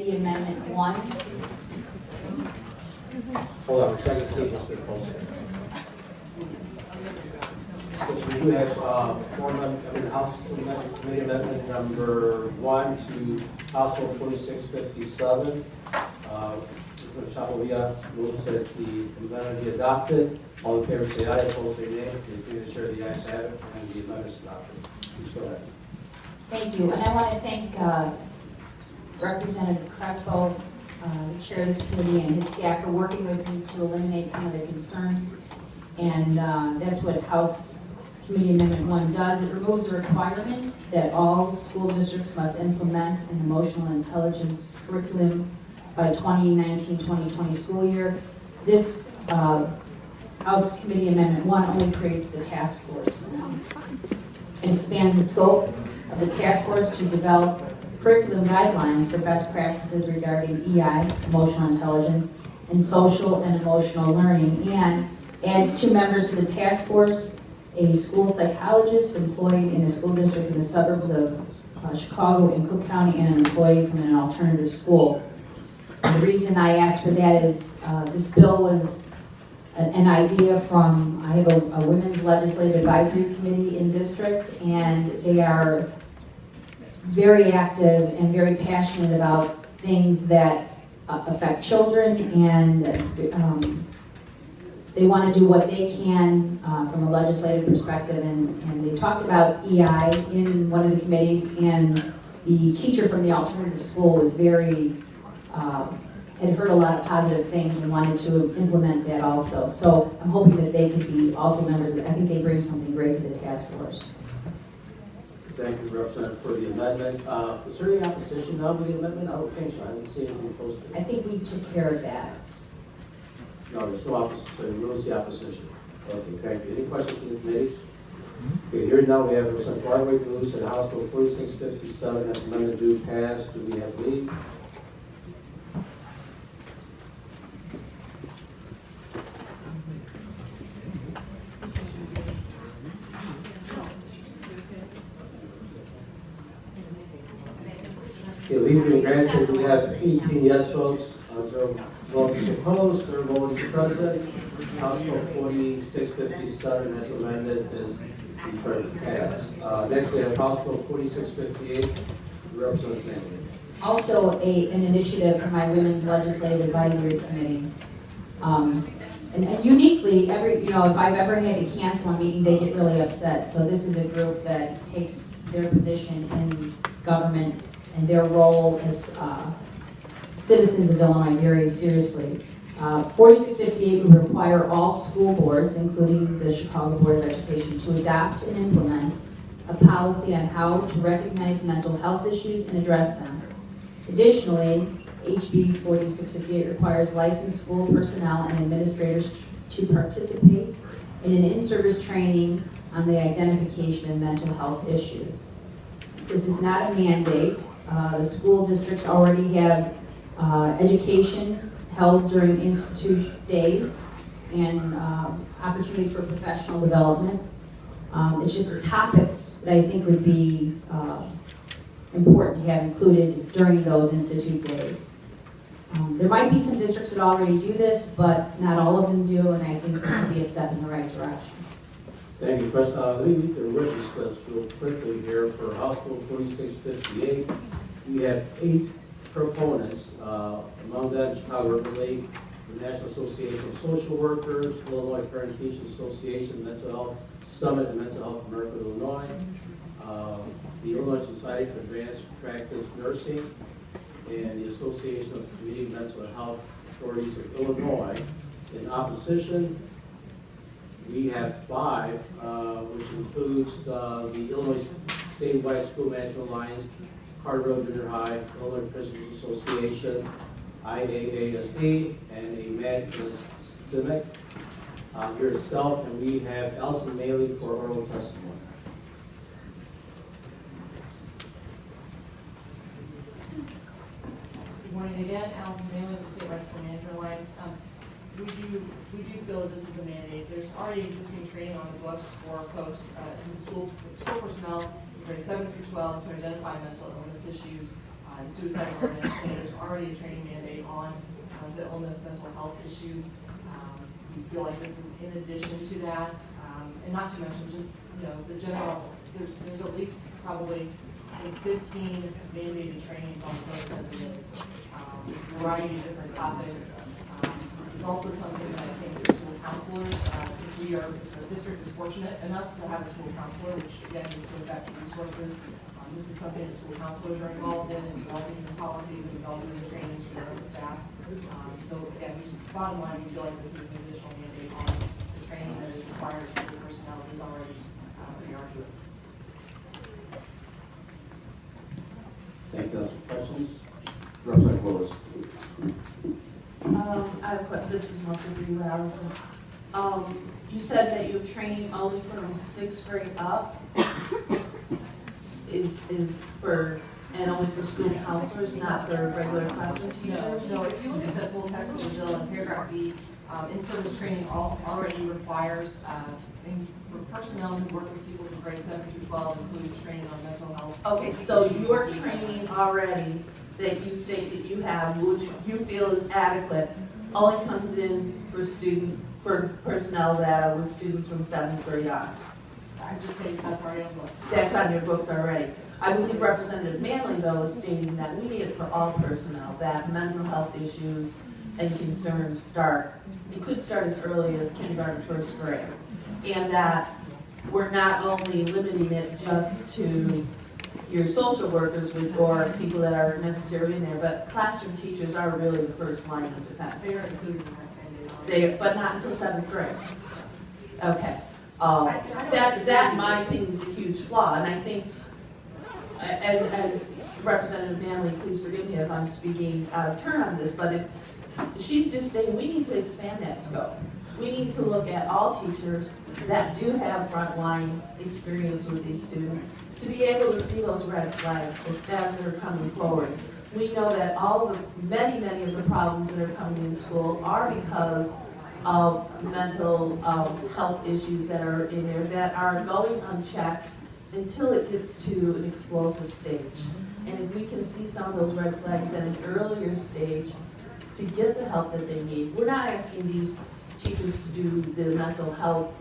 Committee Amendment 1. Hold on, we're trying to see if it's been posted. We do have House Committee Amendment number 1 to House Bill 4657. Chapel moves that the amendment be adopted. All in favor say aye, opposed say nay. The chair, the ayes have it, and the amendment is adopted. Please go ahead. Thank you, and I want to thank Representative Crespo, the chair of this committee, and his staff for working with me to eliminate some of the concerns. And that's what House Committee Amendment 1 does. It removes the requirement that all school districts must implement an emotional intelligence curriculum by 2019-2020 school year. This House Committee Amendment 1 only creates the task force for now. It expands the scope of the task force to develop curriculum guidelines for best practices regarding EI, emotional intelligence, and social and emotional learning, and adds 2 members to the task force, a school psychologist employed in a school district in the suburbs of Chicago and Cook County, and an employee from an alternative school. And the reason I asked for that is this bill was an idea from, I have a Women's Legislative Advisory Committee in district, and they are very active and very passionate about things that affect children, and they want to do what they can from a legislative perspective, and they talked about EI in one of the committees, and the teacher from the alternative school was very, had heard a lot of positive things and wanted to implement that also. So I'm hoping that they could be also members of it. I think they bring something great to the task force. Thank you, Representative, for the amendment. Is there any opposition now to the amendment? I don't think so. I didn't see anything posted. I think we took care of that. No, there's no opposition. So where's the opposition? Okay, thank you. Any questions from the committee? Okay, here now we have some Broadway rules in House Bill 4657 as amended do pass. Do we have lead? Okay, leave being granted. We have 18 yes votes, 0 votes opposed, 0 voting present. House Bill 4657 as amended is declared to pass. Next we have House Bill 4658. Representative Manley. Also an initiative from my Women's Legislative Advisory Committee. And uniquely, if I've ever had to cancel a meeting, they get really upset. So this is a group that takes their position in government and their role as citizens of Illinois very seriously. 4658 would require all school boards, including the Chicago Board of Education, to adopt and implement a policy on how to recognize mental health issues and address them. Additionally, HB 4658 requires licensed school personnel and administrators to participate in an in-service training on the identification of mental health issues. This is not a mandate. The school districts already have education held during institute days and opportunities for professional development. It's just a topic that I think would be important to have included during those institute days. There might be some districts that already do this, but not all of them do, and I think this would be a step in the right direction. Thank you, President. Let me read the witness slips real quickly here for House Bill 4658. We have 8 proponents, among them Chicago Urban League, the National Association of Social Workers, Illinois Parent Teachers Association, Mental Health Summit and Mental Health America, Illinois, the Illinois Society for Advanced Practice Nursing, and the Association of Community Mental Health Authorities of Illinois. In opposition, we have 5, which includes the Illinois Statewide School Management Alliance, Carter Road Junior High, Illinois Principals Association, IAASD, and a Madness Civic. Here itself, and we have Allison Maley for oral testimony. Good morning again, Allison Maley with the State Rights for Management Alliance. We do feel that this is a mandate. There's already existing training on the books for folks in school personnel, grades 7 through 12, to identify mental illness issues and suicide awareness. And there's already a training mandate on mental illness, mental health issues. We feel like this is in addition to that, and not to mention just, the general, there's at least probably 15 mandated trainings on post as it is, a variety of different topics. This is also something that I think the school counselors, if the district is fortunate enough to have a school counselor, which again, this goes back to resources. This is something that school counselors are involved in developing these policies and developing the trainings for their own staff. So again, bottom line, we feel like this is an additional mandate on the training that is required of school personnel that is already pretty arduous. Thank you. Questions? Representative Willis. I have a question. This is mostly for you, Allison. You said that you're training only from 6th grade up. Is for, and only for school counselors, not for regular classroom teachers? No, if you look at the full text of the bill in paragraph B, in-service training already requires, for personnel who work with pupils in grades 7 through 12, includes training on mental health. Okay, so your training already that you say that you have, which you feel is adequate, only comes in for personnel that are with students from 7th grade on. I just say that's already on books. That's on your books already. I believe Representative Manley, though, is stating that we need it for all personnel, that mental health issues and concerns start. It could start as early as kindergarten, 1st grade. And that we're not only limiting it just to your social workers or people that are necessarily in there, but classroom teachers are really the first line of defense. They are included in that mandate. But not until 7th grade. Okay. That, my opinion, is a huge flaw, and I think, and Representative Manley, please forgive me if I'm speaking out of turn on this, but if she's just saying we need to expand that scope. We need to look at all teachers that do have frontline experience with these students to be able to see those red flags as they're coming forward. We know that many of the problems that are coming in school are because of mental health issues that are in there that are going unchecked until it gets to an explosive stage. And if we can see some of those red flags at an earlier stage to get the help that they need, we're not asking these teachers to do the mental health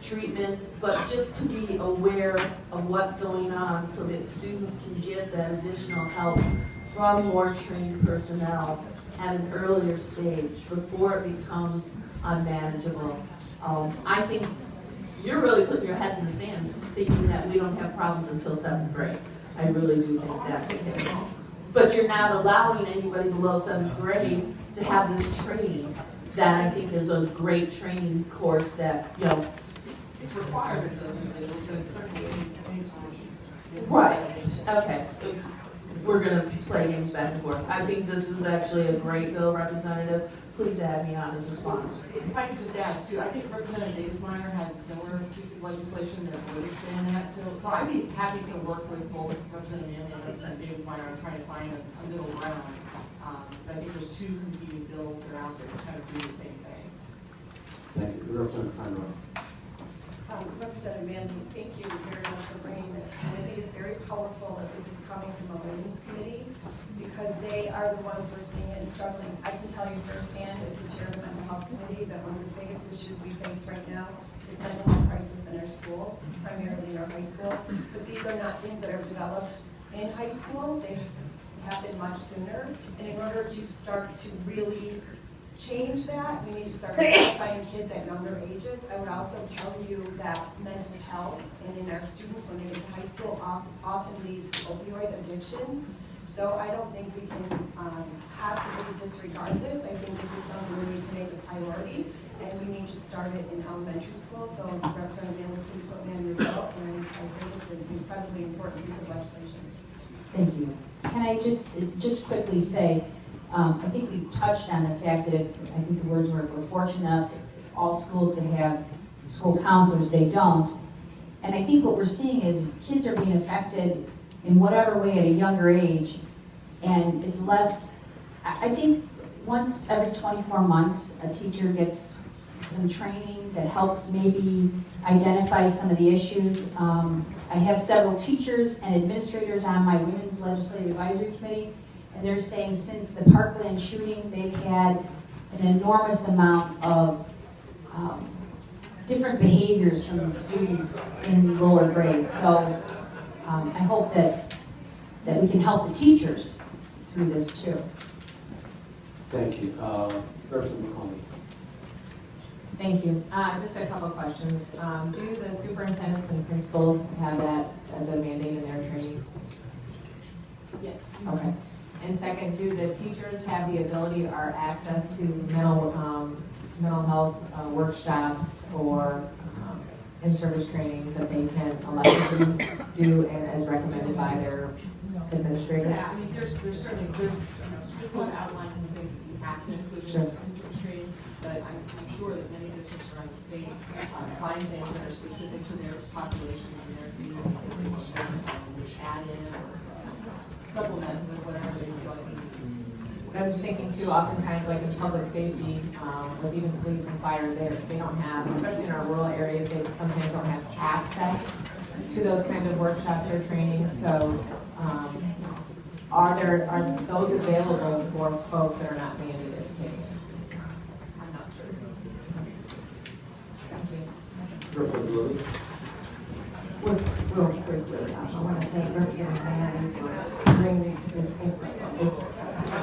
treatment, but just to be aware of what's going on so that students can get that additional help from more trained personnel at an earlier stage before it becomes unmanageable. I think you're really putting your head in the sand thinking that we don't have problems until 7th grade. I really do think that's the case. But you're not allowing anybody below 7th grade to have this training that I think is a great training course that, It's required of those individuals, but it's certainly any solution. Right, okay. We're gonna play games back and forth. I think this is actually a great bill, Representative. Please add me on as a sponsor. If I could just add too, I think Representative Davidsmeyer has a similar piece of legislation that would expand that. So I'd be happy to work with both Representative Manley and Representative Davidsmeyer on trying to find a middle ground. But I think there's two competing bills that are out there that kind of do the same thing. Thank you. Representative Conrad. Representative Manley, thank you very much for bringing this. And I think it's very powerful that this is coming from the Women's Committee because they are the ones who are seeing it and struggling. I can tell you firsthand as the chair of the Mental Health Committee that one of the biggest issues we face right now is mental health crisis in our schools, primarily in our high schools. But these are not things that are developed in high school. They happen much sooner. And in order to start to really change that, we need to start identifying kids at younger ages. I would also tell you that mental health and in our students when they get to high school often leads to opioid addiction. So I don't think we can possibly disregard this. I think this is something we need to make a priority and we need to start it in elementary school. So Representative Manley, please put me on your bill, and I think it's an incredibly important piece of legislation. Thank you. Can I just quickly say, I think we touched on the fact that, I think the words were, we're fortunate enough that all schools can have school counselors, they don't. And I think what we're seeing is kids are being affected in whatever way at a younger age, and it's left, I think once every 24 months, a teacher gets some training that helps maybe identify some of the issues. I have several teachers and administrators on my Women's Legislative Advisory Committee, And they're saying since the Parkland shooting, they've had an enormous amount of different behaviors from students in lower grades. So I hope that we can help the teachers through this too. Thank you. Representative McCombie. Thank you. Just a couple of questions. Do the superintendents and principals have that as a mandate in their training? Yes. Okay. And second, do the teachers have the ability or access to mental health workshops or in-service trainings that they can electively do and as recommended by their administrators? Yeah, I mean, there's certainly, strict outlines and things that you have to include in Sure. this training, but I'm sure that many districts around the state find things that are specific to their populations and their communities that they want to add in or supplement with whatever they feel like they need. I was thinking too, oftentimes like in public safety, with even police and fire, they don't have, especially in our rural areas, they sometimes don't have access to those kind of workshops or trainings. So are those available for folks that are not mandated to take it? I'm not certain. Thank you. Representative Lilly. Real quickly, I want to thank Representative Manley for bringing this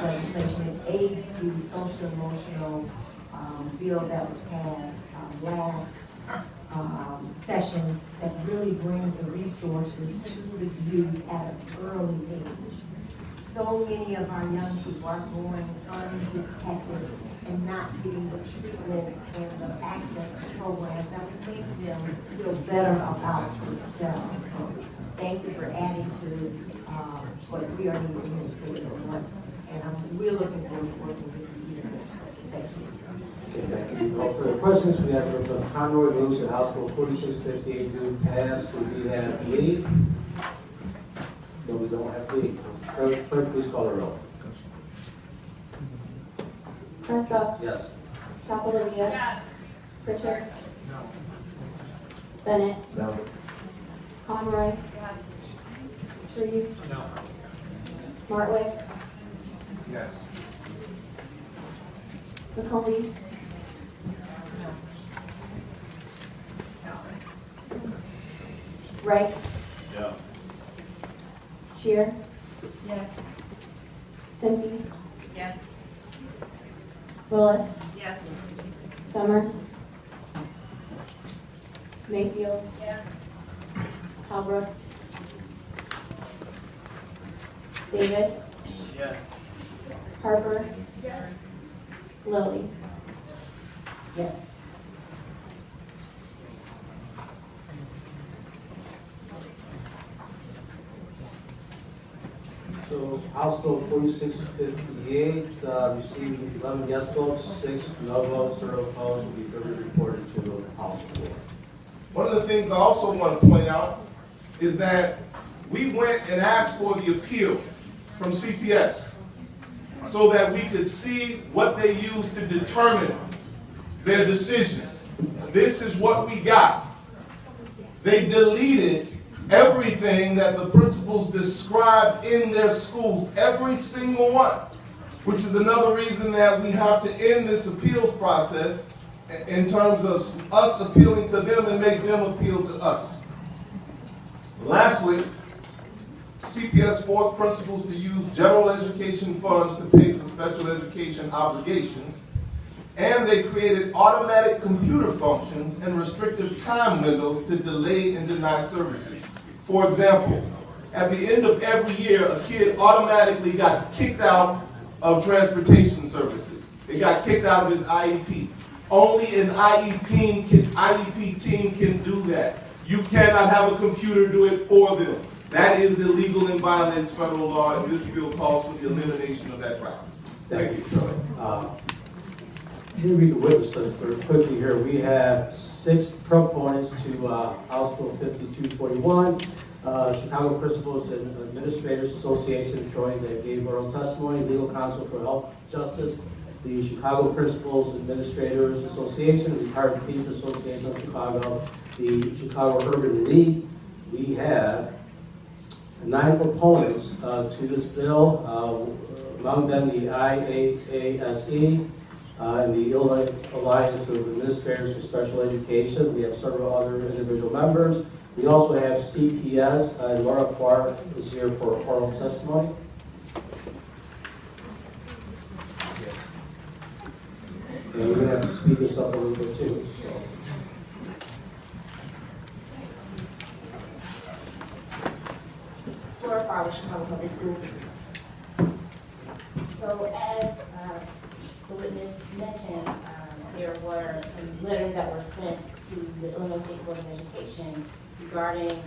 legislation. It aids the social emotional bill that was passed last session that really brings the resources to the youth at an early age. So many of our young people are going undetected and not getting the treatment and the access to programs that would make them feel better about themselves. So thank you for adding to what we are needing in the state of Illinois. And we're looking forward to working with you. So thank you. Okay, thank you. No further questions. We have Representative Conroy moves that House Bill 4658 do pass. Do we have Lee? No, we don't have Lee. Clerk, please call the roll. Prescott, Yes. Chapelivia, Yes. Pritchard, Bennett, No. Conroy, Trees, Martwick, Yes. McCombie, Wright, Yeah. Shear, Yes. Simpson, Yes. Willis, Yes. Summer, Mayfield, Yes. Halbrook, Davis, Yes. Harper, Lilly. Yes. So House Bill 4658 received 11 yes votes, 6 no votes, 0 opposed, will be further reported to the House floor. One of the things I also want to point out is that we went and asked for the appeals from CPS so that we could see what they used to determine their decisions. This is what we got. They deleted everything that the principals described in their schools, every single one, which is another reason that we have to end this appeals process in terms of us appealing to them and make them appeal to us. Lastly, CPS forced principals to use general education funds to pay for special education obligations, and they created automatic computer functions and restrictive time windows to delay and deny services. For example, at the end of every year, a kid automatically got kicked out of transportation services. They got kicked out of his IEP. Only an IEP team can do that. You cannot have a computer do it for them. That is illegal and violates federal law, and this bill calls for the elimination of that practice. Thank you, Troy. Let me read the witness list very quickly here. We have 6 proponents to House Bill 5241. Chicago Principals and Administrators Association showing that gave oral testimony, legal counsel for health justice, the Chicago Principals Administrators Association, the Retired Teachers Association of Chicago, the Chicago Urban League. We have 9 proponents to this bill, among them the IAASE and the Illinois Alliance of Administrators for Special Education. We have several other individual members. We also have CPS, and Laura Farr is here for oral testimony. And we're going to have to speed this up a little bit too. So. Laura Farr with Chicago Public Schools. So as the witness mentioned, there were some letters that were sent to the Illinois State Board of Education regarding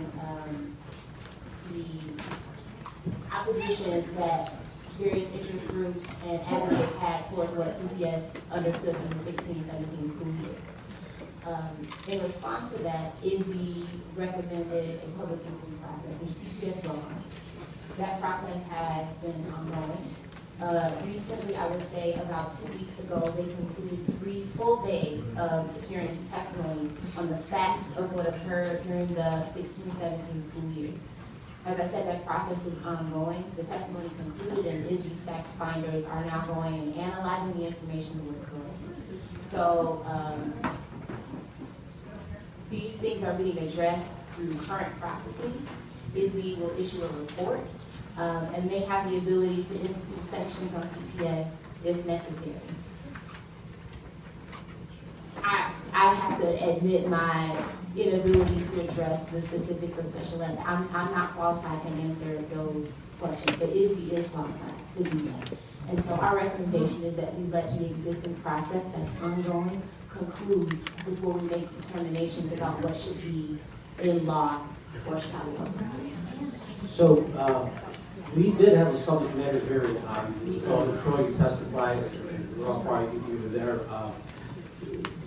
the opposition that various interest groups and advocates had toward what CPS undertook in the 16-17 school year. In response to that, ISB recommended a public inquiry process, which CPS welcomed. That process has been ongoing. Recently, I would say about 2 weeks ago, they concluded 3 full days of hearing testimony on the facts of what occurred during the 16-17 school year. As I said, that process is ongoing. The testimony concluded, and ISB's fact finders are now going and analyzing the information that was collected. So these things are being addressed through current processes. ISB will issue a report and may have the ability to institute sanctions on CPS if necessary. I have to admit my inability to address the specifics of special ed. I'm not qualified to answer those questions, but ISB is qualified to do that. And so our recommendation is that we let the existing process that's ongoing conclude before we make determinations about what should be in law for Chicago Public Schools. So we did have a subject matter hearing on Troy, you testified, and Ross, you were there.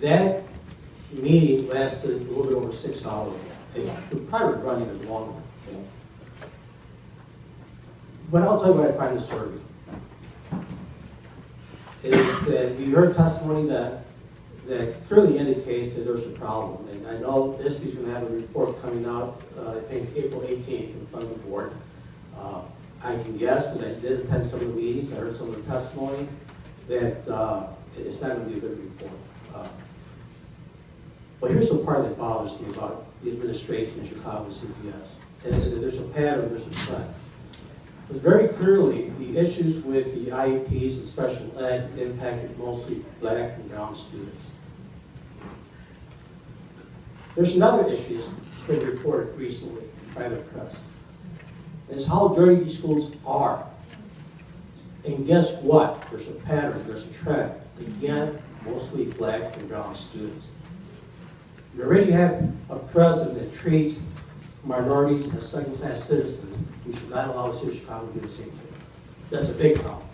That meeting lasted a little bit over 6 hours. Yes. It probably running it longer. Yes. But I'll tell you what I find disturbing. Is that we heard testimony that clearly indicates that there's a problem. And I know this is going to have a report coming out, I think April 18th in front of the board. I can guess, because I did attend some of the meetings, I heard some of the testimony, that it's not going to be a good report. But here's the part that bothers me about the administration in Chicago CPS. And there's a pattern, there's a trend. But very clearly, the issues with the IEPs and special ed impacted mostly black and brown students. There's another issue that's been reported recently by the press. It's how dirty these schools are. And guess what? There's a pattern, there's a trend. Again, mostly black and brown students. You already have a president that treats minorities as second-class citizens. We should not allow the city of Chicago to do the same thing. That's a big problem.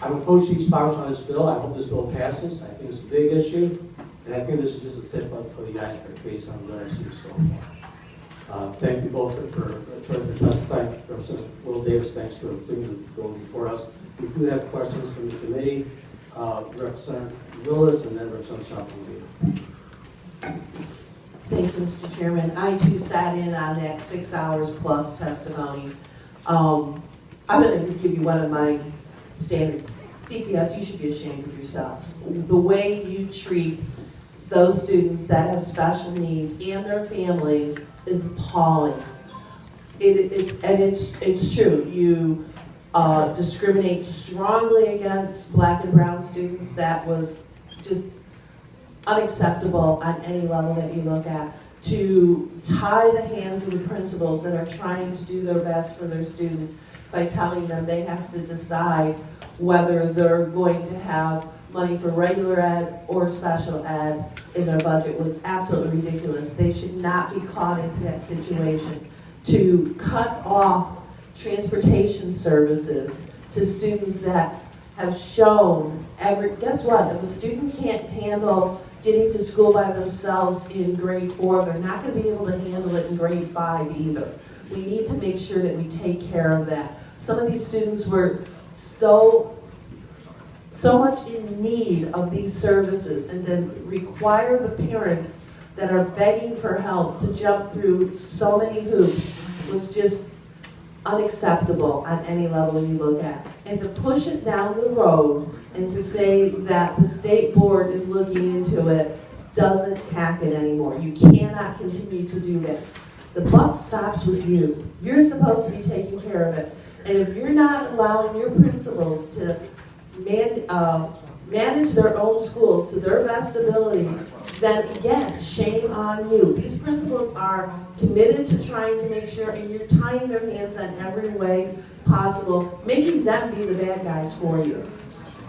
I'm opposed to these sponsors on this bill. I hope this bill passes. I think it's a big issue. And I think this is just a tip of the iceberg based on what I've seen so far. Thank you both for testifying. Representative Will Davis, thanks for bringing the bill before us. We do have questions from the committee. Representative Willis and then Representative Chapman. Thank you, Mr. Chairman. I too sat in on that 6 hours plus testimony. I'm going to give you one of my standards. CPS, you should be ashamed of yourselves. The way you treat those students that have special needs and their families is appalling. And it's true. You discriminate strongly against black and brown students. That was just unacceptable on any level that you look at. To tie the hands of the principals that are trying to do their best for their students by telling them they have to decide whether they're going to have money for regular ed or special ed in their budget was absolutely ridiculous. They should not be caught into that situation. To cut off transportation services to students that have shown guess what? If a student can't handle getting to school by themselves in grade 4, they're not going to be able to handle it in grade 5 either. We need to make sure that we take care of that. Some of these students were so much in need of these services, and to require the parents that are begging for help to jump through so many hoops was just unacceptable on any level you look at. And to push it down the road and to say that the state board is looking into it doesn't hack it anymore. You cannot continue to do that. The buck stops with you. You're supposed to be taking care of it. And if you're not allowing your principals to manage their own schools to their best ability, then again, shame on you. These principals are committed to trying to make sure, and you're tying their hands in every way possible, making them be the bad guys for you.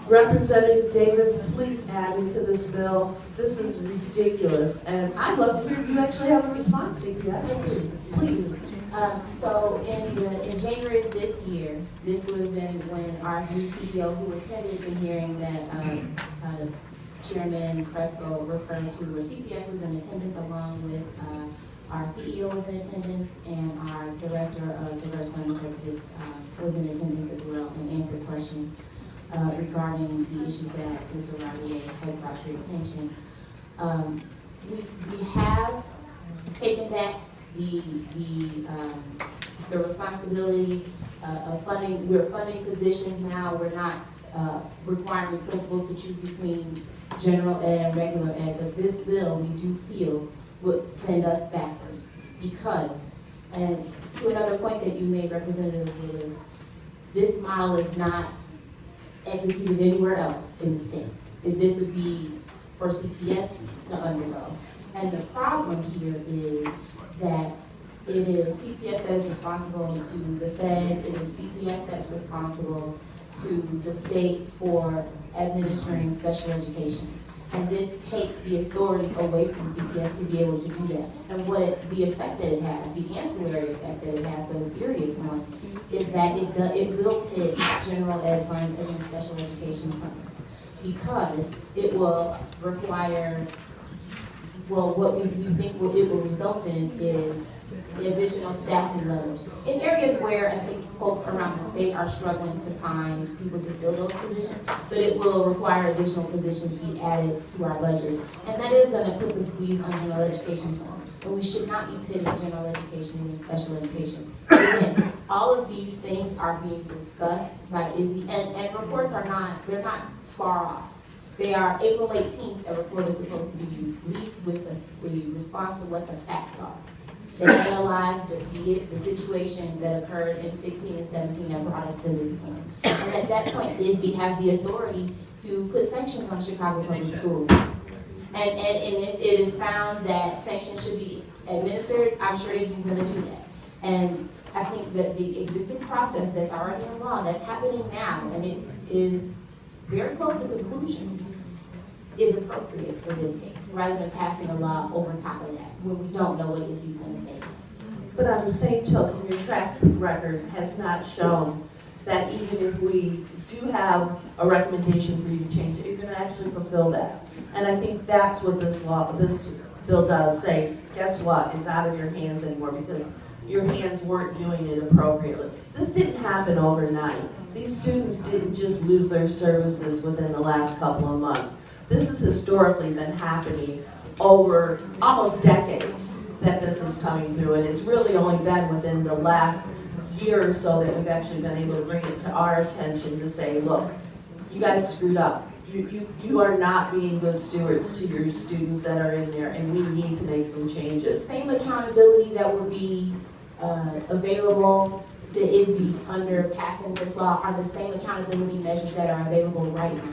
Representative Davis, please add into this bill. This is ridiculous, and I'd love to hear if you actually have a response, CPS. Please. So in January of this year, this would have been when our new CEO who attended the hearing that Chairman Crespo referred to, where CPS was in attendance along with our CEO was in attendance and our Director of Diverse Learning Services was in attendance as well and answered questions regarding the issues that Mr. Rabier has brought to your attention. We have taken back the responsibility of funding. We're funding positions now. We're not requiring principals to choose between general ed and regular ed, but this bill we do feel would send us backwards because, and to another point that you made, Representative Lewis, this model is not executed anywhere else in the state. This would be for CPS to undergo. And the problem here is that it is CPS that is responsible to the feds, it is CPS that's responsible to the state for administering special education. And this takes the authority away from CPS to be able to do that. And the effect that it has, the ancillary effect that it has, but a serious one, is that it will pit general ed funds against special education funds. Because it will require, well, what we think it will result in is the additional staffing levels. In areas where I think folks around the state are struggling to find people to fill those positions, but it will require additional positions be added to our budget. And that is going to put the squeeze on general education funds. But we should not be pitting general education and special education. Again, all of these things are being discussed by ISB, and reports are they're not far off. They are April 18th, a report is supposed to be released with the response to what the facts are. They analyzed the situation that occurred in 16 and 17 that brought us to this point. And at that point, ISB has the authority to put sanctions on Chicago Public Schools. And if it is found that sanctions should be administered, I'm sure ISB is going to do that. And I think that the existing process that's already in law, that's happening now, and it is very close to conclusion, is appropriate for this case, rather than passing a law over top of that, when we don't know what ISB's going to say. But on the same token, your track record has not shown that even if we do have a recommendation for you to change it, you're going to actually fulfill that. And I think that's what this bill does say. Guess what? It's out of your hands anymore because your hands weren't doing it appropriately. This didn't happen overnight. These students didn't just lose their services within the last couple of months. This has historically been happening over almost decades that this is coming through, and it's really only been within the last year or so that we've actually been able to bring it to our attention to say, look, you guys screwed up. You are not being good stewards to your students that are in there, and we need to make some The changes. same accountability that will be available to ISB under passing this law are the same accountability measures that are available right now.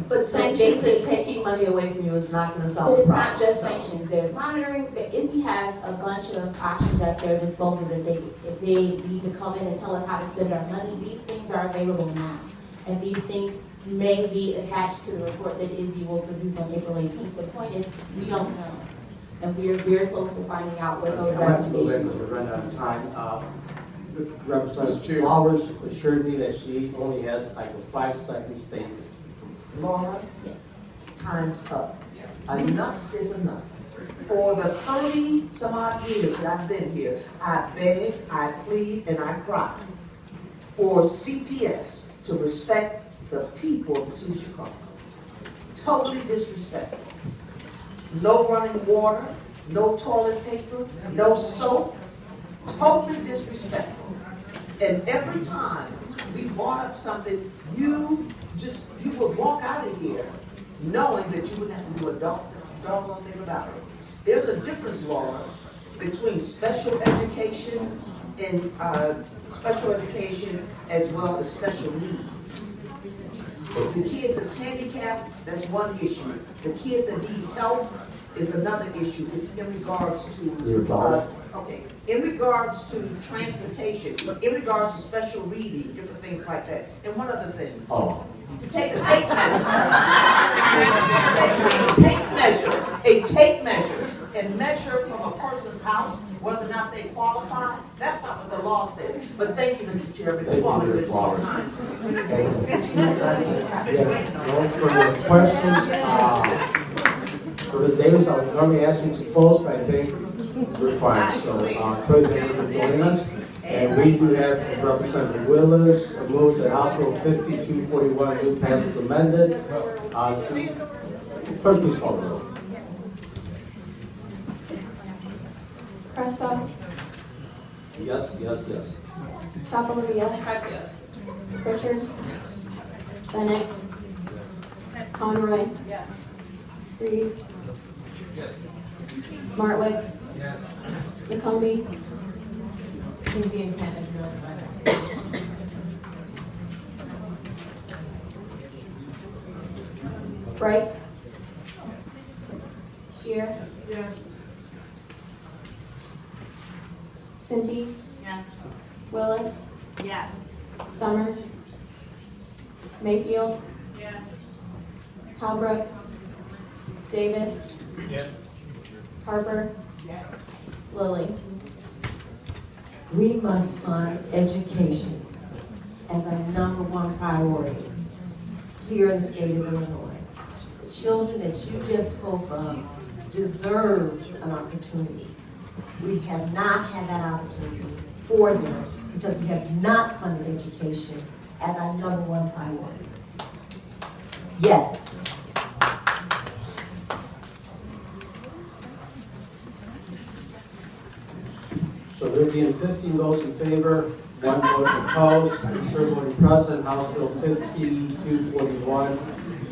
But sanctions and taking money away from you is not going to solve But the it's problem. not just sanctions, there's monitoring. ISB has a bunch of options at their disposal that if they need to come in and tell us how to spend our money, these things are available now. And these things may be attached to the report that ISB will produce on April 18th. The point is, we don't know. And we are very close to finding out what those recommendations We're are. running out of time. Representative Flowers assured me that she only has like a 5-second statement. Laura, Yes. time's up. Enough is enough. For the 30 some odd years that I've been here, I beg, I plead, and I cry for CPS to respect the people of the city of Chicago. Totally disrespectful. No running water, no toilet paper, no soap, totally disrespectful. And every time we brought up something, you would walk out of here knowing that you wouldn't have to do a doggone thing about it. There's a difference, Laura, between special education and special education as well as special needs. If the kids is handicapped, that's one issue. The kids that need help is another issue. It's in regards to, okay, in regards to transportation, in regards to special reading, different things like that. And one other thing. Oh. To take a tape measure. A tape measure, and measure from a person's house whether or not they qualify. That's not what the law says. But thank you, Mr. Chairman, for calling this so kind. No further questions. For the Davis, I would normally ask you to close, but I think we're fine. So, Troy, thank you for joining us. And we do have Representative Willis moves that House Bill 5241 new passes amended. Clerk, please call the roll. Crespo, Yes, yes, yes. Chapelivia, Yes. Richards, Bennett, Conroy, Reese, Martwick, McCombie, I think the intent is really better. Bright, Shear, Yes. Cindy, Yes. Willis, Yes. Summer, Mayfield, Yes. Halbrook, Davis, Yes. Harper, Lilly. We must fund education as our number one priority here in the state of Illinois. The children that you just spoke of deserve an opportunity. We have not had that opportunity for them because we have not funded education as our number one priority. Yes. So there being 15 votes in favor, 1 vote opposed, and zero voting present, House Bill 5241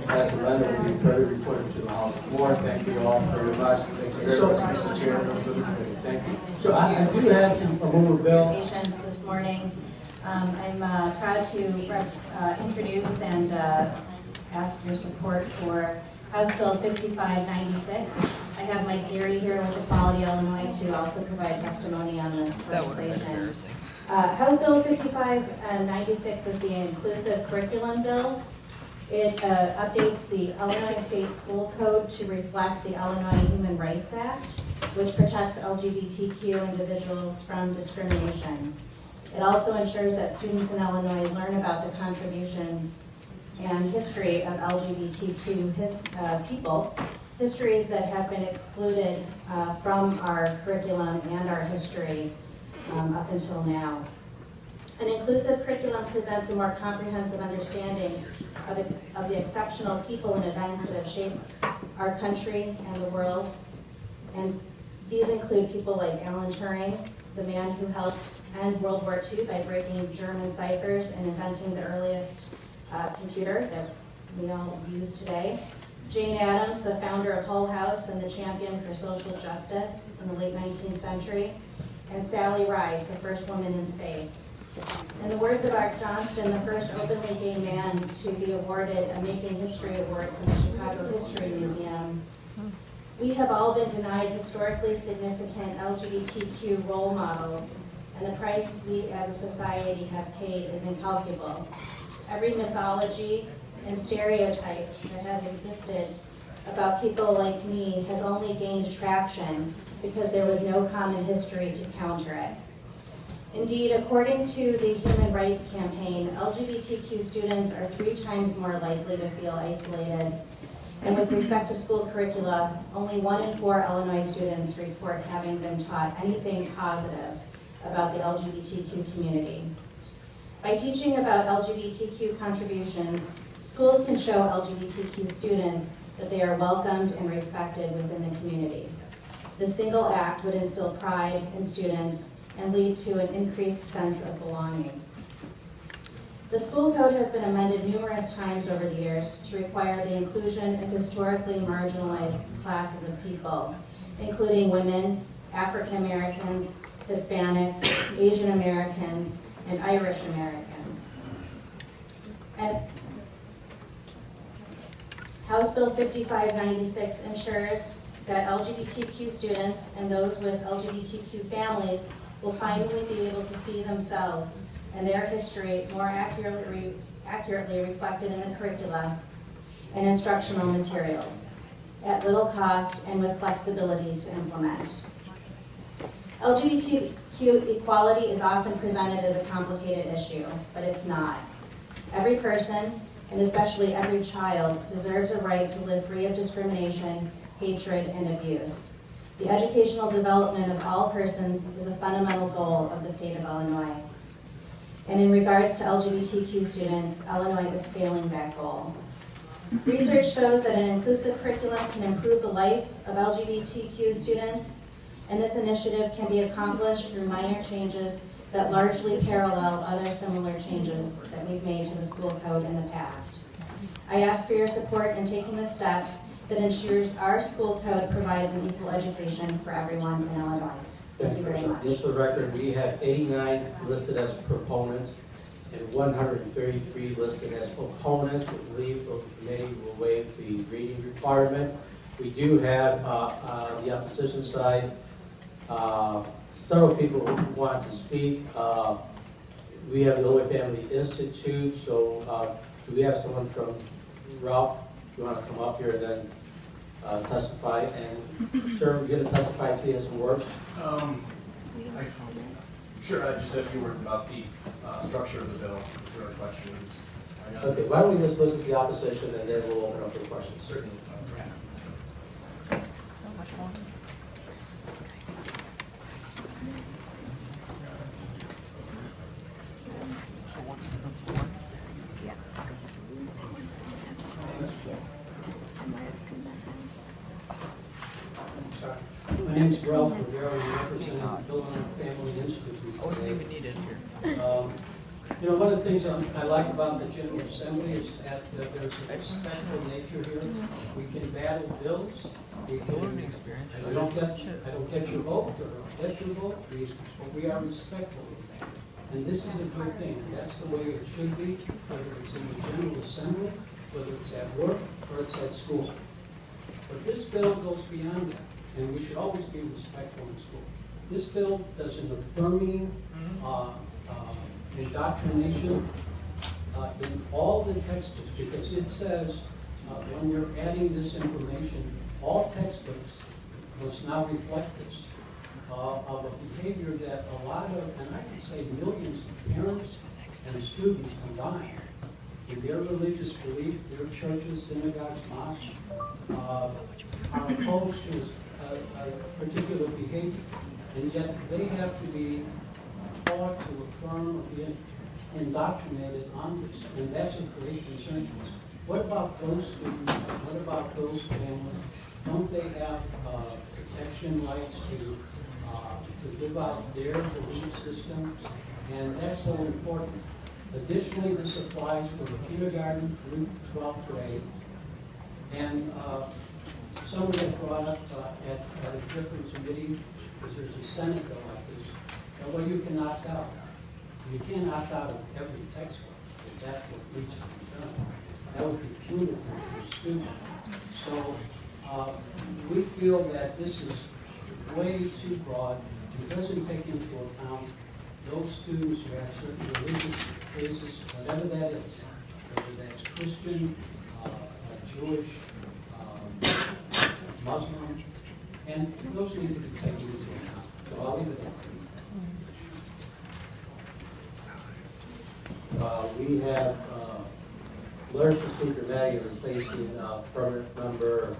as amended will be further reported to the House floor. Thank you all very much. Thank you very much, Mr. Chair, members of the committee. Thank you. So I do have to move a bill. Patients this morning. I'm proud to introduce and ask your support for House Bill 5596. I have Mike Zeri here with Equality Illinois to also provide testimony on this legislation. House Bill 5596 is the inclusive curriculum bill. It updates the Illinois State School Code to reflect the Illinois Human Rights Act, which protects LGBTQ individuals from discrimination. It also ensures that students in Illinois learn about the contributions and history of LGBTQ people, histories that have been excluded from our curriculum and our history up until now. An inclusive curriculum presents a more comprehensive understanding of the exceptional people and events that have shaped our country and the world. And these include people like Alan Turing, the man who helped end World War II by breaking German ciphers and inventing the earliest computer that we all use today. Jane Addams, the founder of Hull House and the champion for social justice in the late 19th century. And Sally Ride, the first woman in space. In the words of Art Johnston, the first openly gay man to be awarded a Making History Award from the Chicago History Museum, we have all been denied historically significant LGBTQ role models, and the price we as a society have paid is incalculable. Every mythology and stereotype that has existed about people like me has only gained traction because there was no common history to counter it. Indeed, according to the Human Rights Campaign, LGBTQ students are 3 times more likely to feel isolated. And with respect to school curricula, only 1 in 4 Illinois students report having been taught anything positive about the LGBTQ community. By teaching about LGBTQ contributions, schools can show LGBTQ students that they are welcomed and respected within the community. The single act would instill pride in students and lead to an increased sense of belonging. The school code has been amended numerous times over the years to require the inclusion of historically marginalized classes of people, including women, African Americans, Hispanics, Asian Americans, and Irish Americans. And House Bill 5596 ensures that LGBTQ students and those with LGBTQ families will finally be able to see themselves and their history more accurately reflected in the curricula and instructional materials at little cost and with flexibility to implement. LGBTQ equality is often presented as a complicated issue, but it's not. Every person, and especially every child, deserves a right to live free of discrimination, hatred, and abuse. The educational development of all persons is a fundamental goal of the state of Illinois. And in regards to LGBTQ students, Illinois is failing that goal. Research shows that an inclusive curriculum can improve the life of LGBTQ students, and this initiative can be accomplished through minor changes that largely parallel other similar changes that we've made to the school code in the past. I ask for your support in taking this step that ensures our school code provides an equal education for everyone in Illinois. Thank you very much. Just for the record, we have 89 listed as proponents and 133 listed as opponents. We believe the committee will waive the reading requirement. We do have the opposition side, several people who want to speak. We have the Illinois Family Institute, so do we have someone from Ralph? You want to come up here and then testify? And sir, we're going to testify if he has some words. Sure, just a few words about the structure of the bill, if there are questions. Okay, why don't we just listen to the opposition and then we'll open up for questions. Certainly. My name is Ralph Rivera. I'm representing the Illinois Family Institute. I wasn't even needed here. You know, one of the things I like about the General Assembly is that there's a respectful nature here. We can battle bills. I don't get your vote, or get your vote, but we are respectful. And this is a good thing, and that's the way it should be, whether it's in the General Assembly, whether it's at work, or it's at school. But this bill goes beyond that, and we should always be respectful in school. This bill does an affirming indoctrination in all the textbooks, because it says when you're adding this information, all textbooks must now reflect this, of a behavior that a lot of, and I can say millions of parents and students combined, in their religious belief, their churches, synagogues, mosques, are opposed to a particular behavior, and yet they have to be taught to affirm or be indoctrinated on this, and that's a great concern to us. What about those students? What about those families? Don't they have protection rights to live out their belief system? And that's so important. Additionally, this applies for the kindergarten through 12th grade. And someone had brought up at a different committee, because there's a Senate bill like this, well, you can opt out. You can't opt out of every textbook, if that's what needs to be done. That would be punitive to the student. So we feel that this is way too broad. It doesn't take into account those students who have certain religious bases, whatever that is, whether that's Christian, Jewish, Muslim, and those need to be taken into account. So I'll leave it there. We have letters to Speaker Matty replacing permanent member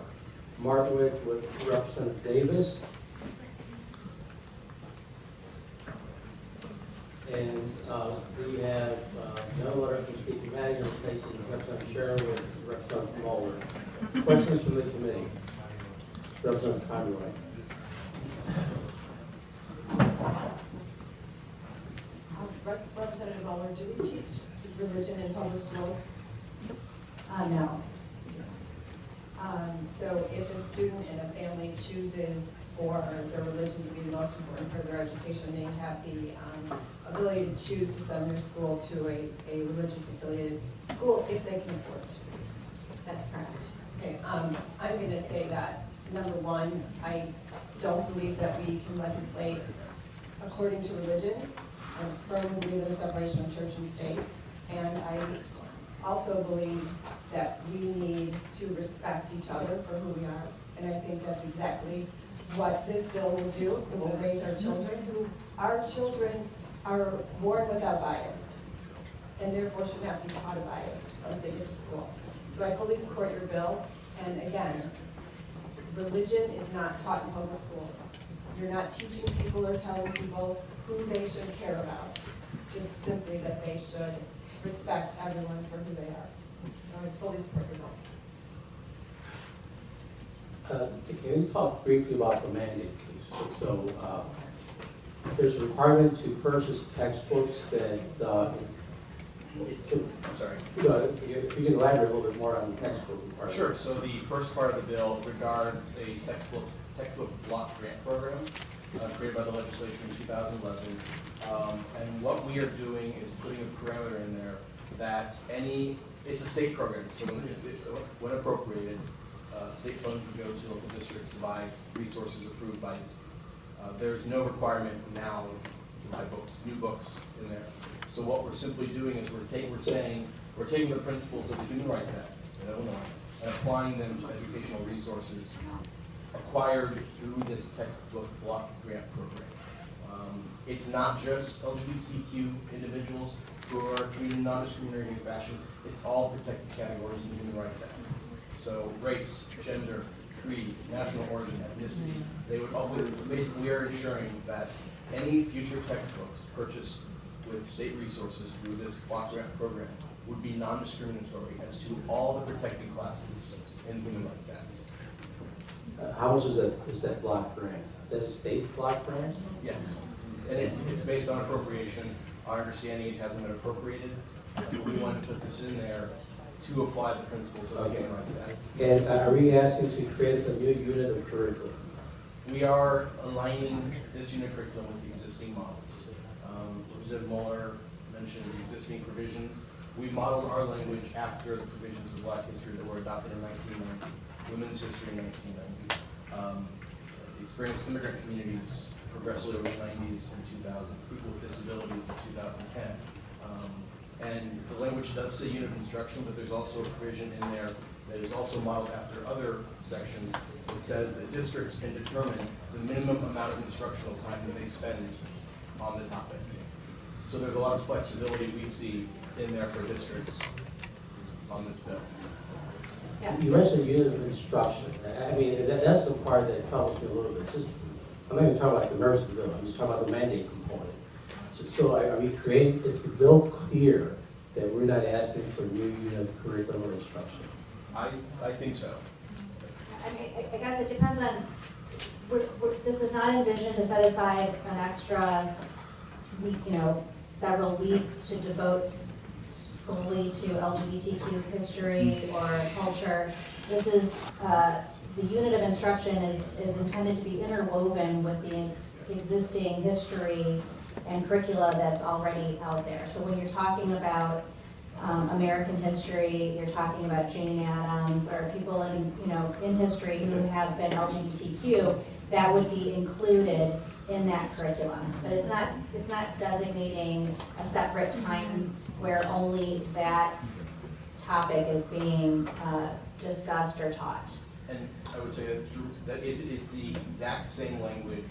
Markowitz with Representative Davis. And we have another letter from Speaker Matty replacing Representative Sharon with Representative Muller. Questions from the committee? Representative Conroy. do we teach religion in public schools? No. So if a student and a family chooses for their religion to be the most important part of their education, they have the ability to choose to send their school to a religious affiliated school if they can afford to. That's correct. Okay, I'm going to say that, number one, I don't believe that we can legislate according to religion. I firmly believe in the separation of church and state. And I also believe that we need to respect each other for who we are. And I think that's exactly what this bill will do. It will raise our children. Our children are born without bias, and therefore should not be taught a bias once they get to school. So I fully support your bill. And again, religion is not taught in public schools. You're not teaching people or telling people who they should care about, just simply that they should respect everyone for who they are. So I fully support your bill. Can you talk briefly about the mandate, please? So there's a requirement to purchase textbooks that, I'm sorry. If you can elaborate a little bit more on the textbook requirement. Sure. So the first part of the bill regards a textbook block grant program created by the legislature in 2011. And what we are doing is putting a parameter in there that it's a state program, so when appropriated, state funds would go to local districts to buy resources approved by there's no requirement now to buy books, new books in there. So what we're simply doing is we're taking the principles of the Human Rights Act in Illinois and applying them to educational resources acquired through this textbook block grant program. It's not just LGBTQ individuals who are treated in non-discriminating fashion. It's all protected categories in the Human Rights Act. So race, gender, creed, national origin, ethnicity, they would all, basically we are ensuring that any future textbooks purchased with state resources through this block grant program would be non-discriminatory as to all the protected classes in the Human Rights Act. How much is that block grant? Is it a state block grant? Yes, and it's based on appropriation. Our understanding it hasn't been appropriated. We want to put this in there to apply the principles of the Human Rights Act. And are we asking to create a new unit of curriculum? We are aligning this unit curriculum with the existing models. Representative Mueller mentioned the existing provisions. We modeled our language after the provisions of Black history that were adopted in 1990, women's history in 1990, the experienced immigrant communities progressively over the 90s and 2000, people with disabilities in 2010. And the language does say unit of instruction, but there's also a provision in there that is also modeled after other sections. It says that districts can determine the minimum amount of instructional time that they spend on the topic. So there's a lot of flexibility we see in there for districts on this bill. You mentioned unit of instruction. I mean, that's the part that troubles me a little bit. I'm not even talking about the merits of the bill. I'm just talking about the mandate component. So are we creating, is the bill clear that we're not asking for a new unit of curriculum or instruction? I think so. I mean, I guess it depends on, this is not envisioned to set aside an extra week, several weeks to devote solely to LGBTQ history or culture. This is, the unit of instruction is intended to be interwoven with the existing history and curricula that's already out there. So when you're talking about American history, you're talking about Jane Addams or people in history who have been LGBTQ, that would be included in that curriculum. But it's not designating a separate time where only that topic is being discussed or taught. And I would say that it's the exact same language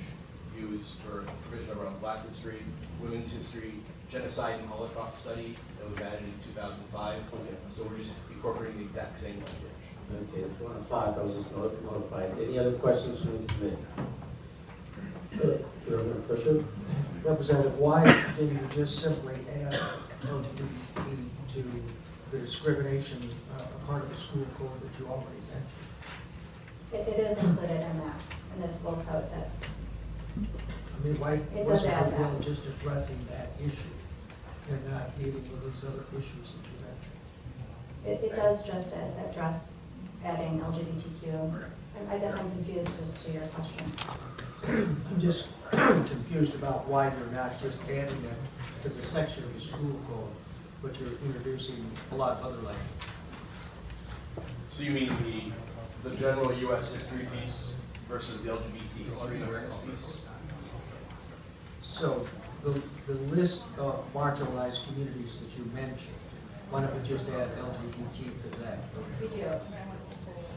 used for provision around Black history, women's history, genocide and Holocaust study that was added in 2005. Okay. So we're just incorporating the exact same language. Okay, 205, I was just notified. Any other questions from this committee? Representative, why didn't you just simply add LGBT to the discrimination part of the school code that you already mentioned? It is included in the school code that I mean, why it does wasn't add the bill that. just addressing that issue? and not dealing with these other issues that you mentioned? It does just address adding LGBTQ. I guess I'm confused as to your question. I'm just confused about why you're not just adding it to the section of the school code, but you're introducing a lot of other language. So you mean the general US history piece versus the LGBT history and awareness piece? So the list of marginalized communities that you mentioned, why don't we just add LGBT to that? We do.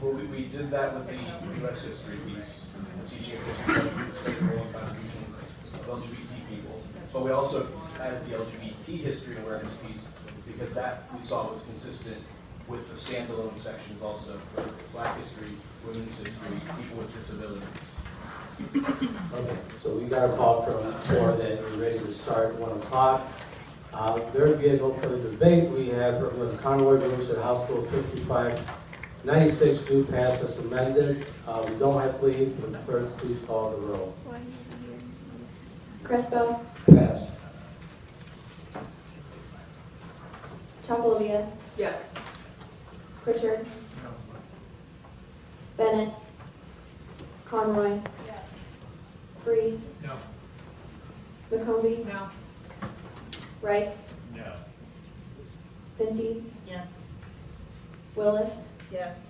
Well, we did that with the US history piece, the teaching of history of the state role and contributions of LGBT people. But we also added the LGBT history and awareness piece because that we saw was consistent with the standalone sections also for Black history, women's history, people with disabilities. Okay, so we got a call from the floor that we're ready to start 1 o'clock. There being no further debate, we have Representative Conroy moves that House Bill 5596 do pass as amended. We don't have leave, but the clerk, please call the roll. Crespo, Pass. Chapelvia, Yes. Pritchard, Bennett, Conroy, Freeze, No. McCombie, No. Wright, No. Cinti, Yes. Willis, Yes.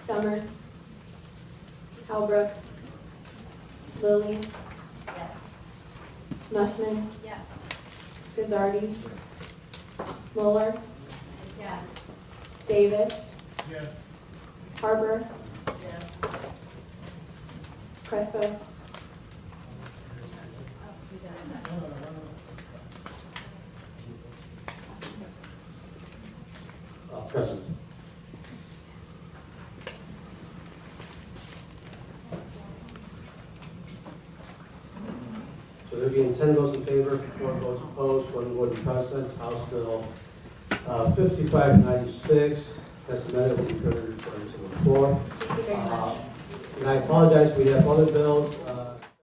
Summer, Halbrook, Lilly, Yes. Mussman, Yes. Gazardi, Mueller, Yes. Davis, Yes. Harbor, Yes. Crespo. Present. So there being 10 votes in favor, 4 votes opposed, 1 voting present, House Bill 5596, as amended, will be further referred to the floor. Thank you very much. And I apologize, we have other bills